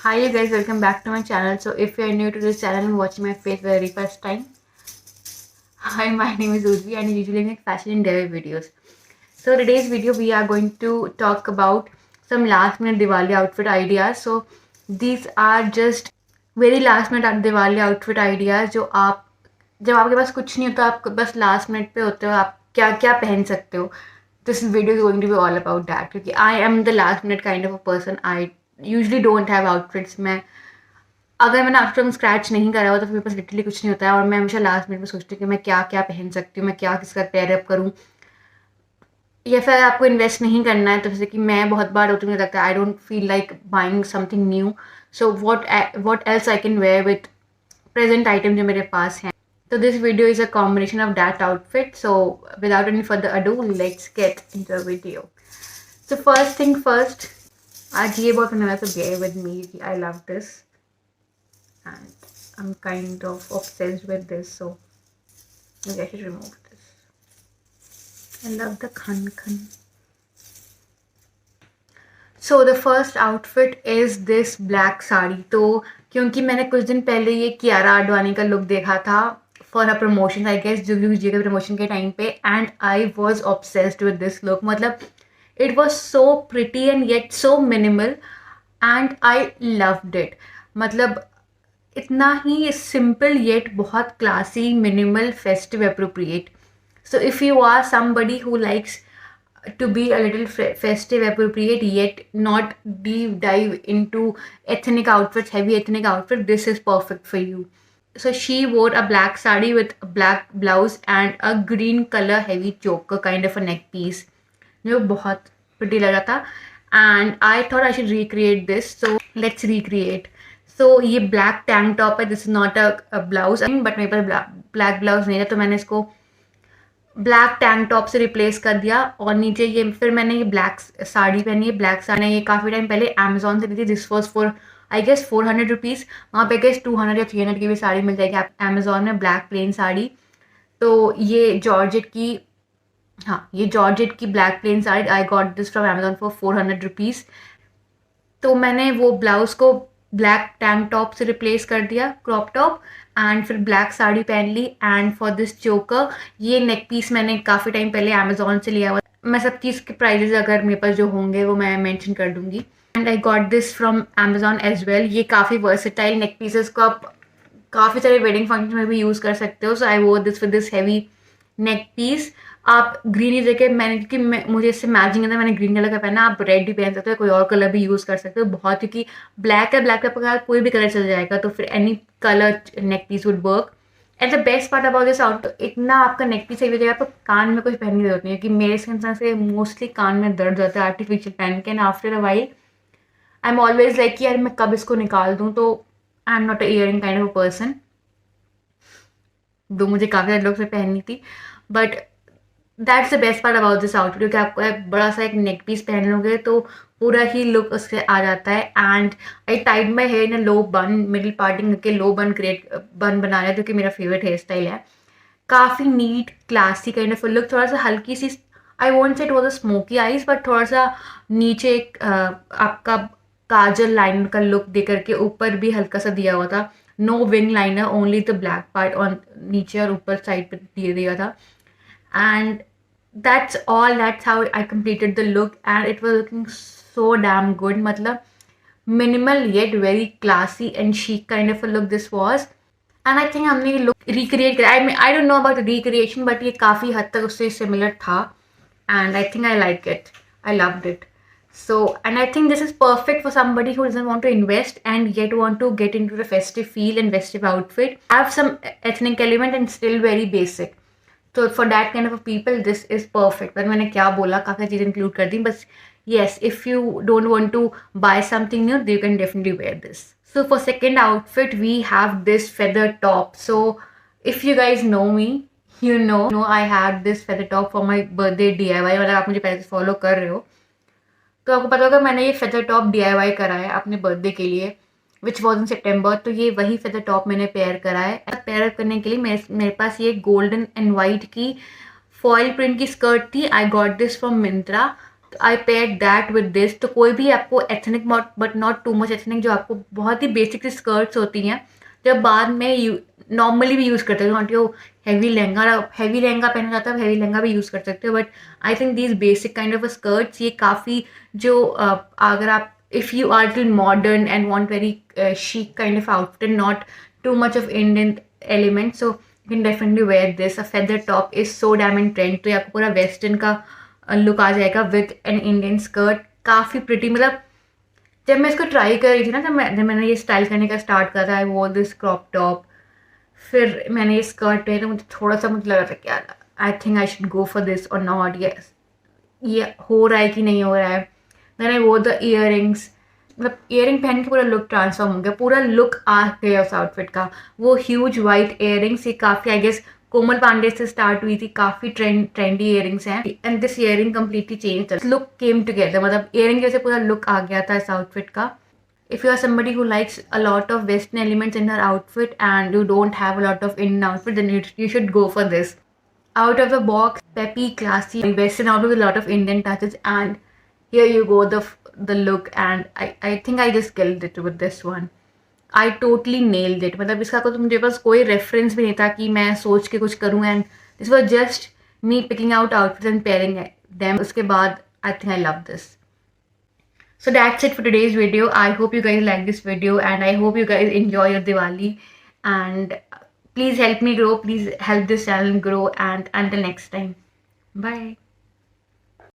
Hi you guys, welcome back to my channel. So if you are new to this channel and watching my face very first time, hi, my name is Udvi and I usually make fashion and DIY videos. So today's video we are going to talk about some last minute Diwali outfit ideas. So these are just very last minute Diwali outfit ideas जो आप जब आपके पास कुछ नहीं होता, आप बस last minute पे होते हो, आप क्या क्या पहन सकते हो. This video is going to be all about that क्योंकि I am the last minute kind of a person. I usually don't have outfits. मैं अगर मैंने आउटफिट फ्रॉम स्क्रैच नहीं करा हुआ तो मेरे पास लिटरली कुछ नहीं होता है और मैं हमेशा लास्ट मिनट में सोचती हूँ कि मैं क्या क्या पहन सकती हूँ, मैं क्या किसका पेयर अप करूँ, या फिर आपको इन्वेस्ट नहीं करना है. तो जैसे कि मैं बहुत बार होती, मुझे लगता है I don't feel like buying something new, so what else I can wear with present item जो मेरे पास हैं. So this video is a combination of that outfit. So without any further ado, let's get into the video. So first thing first, आज ये बहुत होने वाला, so bear with me. I love this and I'm kind of obsessed with this, so maybe I should remove this. I love the khan khan. So the first outfit is this black sari. तो क्योंकि मैंने कुछ दिन पहले ये कियारा आडवाणी का look देखा था for a promotion, I guess Juglu ji के प्रमोशन के टाइम पे, and I was obsessed with this look. मतलब it was so pretty and yet so minimal and I loved it. मतलब इतना ही सिंपल येट बहुत classy, minimal, festive, appropriate. So if you are somebody who likes to be a little festive, appropriate, yet not deep dive into ethnic outfits, heavy ethnic outfit, this is perfect for you. So she wore a black sari with a black blouse and a green color heavy choker kind of a neck piece जो बहुत pretty लगा था. And I thought I should recreate this, so let's recreate. So ये black tank top है, this is not a blouse, but मेरे पास black blouse नहीं है तो मैंने इसको ब्लैक टैंक टॉप से रिप्लेस कर दिया. और नीचे ये फिर मैंने ये ब्लैक साड़ी पहनी है. ब्लैक साड़ी ये काफ़ी टाइम पहले अमेजोन से ली थी. This was for I guess 400 rupees. वहाँ पे गेस 200 या 300 की भी साड़ी मिल जाएगी अमेजोन में, ब्लैक प्लेन साड़ी. तो ये जॉर्जेट की, हाँ ये जॉर्जेट की black plain sari, I got this from Amazon for 400 rupees. तो मैंने वो ब्लाउज़ को ब्लैक टैंक टॉप से रिप्लेस कर दिया, क्रॉप टॉप, एंड फिर ब्लैक साड़ी पहन ली. एंड फॉर दिस चोकर, ये नेक पीस मैंने काफ़ी टाइम पहले अमेजोन से लिया हुआ. मैं सब चीज़ के प्राइजेज अगर मेरे पास जो होंगे वो मैं मेंशन कर दूंगी. And I got this from Amazon as well. ये काफ़ी वर्सेटाइल नेक पीसेस को आप काफ़ी सारे वेडिंग फंक्शन में भी यूज़ कर सकते हो. So I wore this with this heavy neck piece. आप ग्रीन ही जगह मैंने, क्योंकि मुझे इससे मैचिंग है, मैंने ग्रीन कलर का पहना. आप रेड भी पहन सकते हो, कोई और कलर भी यूज़ कर सकते हो बहुत, क्योंकि ब्लैक है, ब्लैक का कोई भी कलर चल जाएगा, तो फिर any colour neck piece would work. And the best part about this out, इतना आपका नेक पीस सही हो जाएगा, आपको कान में कुछ पहनने की जरूरत नहीं है. क्योंकि मेरे इंसान से मोस्टली कान में दर्द होता है आर्टिफिशियल पहन के, and after a while I am always like यार मैं कब इसको निकाल दूँ. तो I am not a earring kind of a person, दो मुझे काफ़ी सारे लोग से पहननी थी. But that's the best part about this outfit, क्योंकि आपको एक बड़ा सा एक नेक पीस पहन लोगे तो पूरा ही लुक उससे आ जाता है. And I tied my hair in a low bun, middle parting करके लो बन बन बनाया है, जो कि मेरा फेवरेट हेयर स्टाइल है. काफ़ी neat classy kind of look. थोड़ा सा हल्की सी, I won't say it was a smoky eyes, but थोड़ा सा नीचे एक आपका काजल लाइन का लुक दे करके ऊपर भी हल्का सा दिया हुआ था. No wing liner, only the black part on नीचे और ऊपर साइड पे दिए दिया था. And that's all, that's how I completed the look and it was looking so damn good. मतलब minimal yet very classy and chic kind of a look this was. And I think हमने ये look recreate करा. I mean I don't know about recreation, but ये काफ़ी हद तक उससे similar था and I think I like it. I loved it. So and I think this is perfect for somebody who doesn't want to invest and yet want to get into the festive feel and festive outfit, have some ethnic element and still very basic. तो for that kind of people this is perfect. पर मैंने क्या बोला, काफ़ी चीज़ें include कर दी, बस yes if you don't want to buy something new you can definitely wear this. So for second outfit we have this feather top. So if you guys know me, you know I have this feather top for my birthday DIY. मतलब आप मुझे पहले से follow कर रहे हो तो आपको पता होगा मैंने ये फेदर टॉप DIY करा है अपने बर्थडे के लिए, विच वॉज इन सेप्टेम्बर. तो ये वही फेदर टॉप मैंने पेयर करा है. पेयर अप करने के लिए मेरे पास ये गोल्डन एंड वाइट की फॉयल प्रिंट की स्कर्ट थी. आई got this from Myntra. I pair that with this. तो कोई भी आपको ethnic but not too much ethnic, जो आपको बहुत ही बेसिक सी स्कर्ट्स होती हैं जब बाद में नॉर्मली भी यूज़ करते हो, नॉट यो हैवी लहंगा पहना जाता है, हैवी लहंगा भी यूज़ कर सकते हो, but I think these basic kind of skirts ये काफ़ी जो अगर आप if you are little modern and want very chic kind of outfit and not too much of Indian elements, so you can definitely wear this. A feather top is so damn in trend, तो ये आपको पूरा western का look आ जाएगा with an Indian skirt. काफ़ी pretty, मतलब जब मैं इसको ट्राई कर रही थी ना, जब मैंने ये स्टाइल करने का स्टार्ट करा था, आई वॉर दिस क्रॉप टॉप, फिर मैंने ये स्कर्ट पहनी तो मुझे थोड़ा सा मुझे लगा था कि यार I think I should go for this और नॉट, ये हो रहा है कि नहीं हो रहा है। देन आई वोर द इयररिंग्स, मतलब इयररिंग पहन के पूरा लुक ट्रांसफॉर्म हो गया, पूरा लुक आ गया उस आउटफिट का। वो ह्यूज वाइट इयररिंग्स, ये काफ़ी आई गेस कोमल पांडे से स्टार्ट हुई थी, काफ़ी ट्रेंडी इयररिंग्स हैं, and this earring completely change, look came together, मतलब इयररिंग जैसे पूरा लुक आ गया था इस आउटफिट का। If you are somebody who likes a lot of Western elements in her outfit and you don't have a lot of Indian outfit, then you should go for this. Out of the box, peppy, classy, Western outfit with a lot of Indian touches, and here you go, the look, and I think I just killed it with this one. I totally nailed it. मतलब इसका कुछ मुझे पास कोई reference भी नहीं था कि मैं सोच के कुछ करूँ, and this was just me picking out outfits and pairing them. उसके बाद I think I love this. So that's it for today's video. I hope you guys like this video and I hope you guys enjoy your Diwali, and please help me grow, please help this channel grow, and until next time, bye.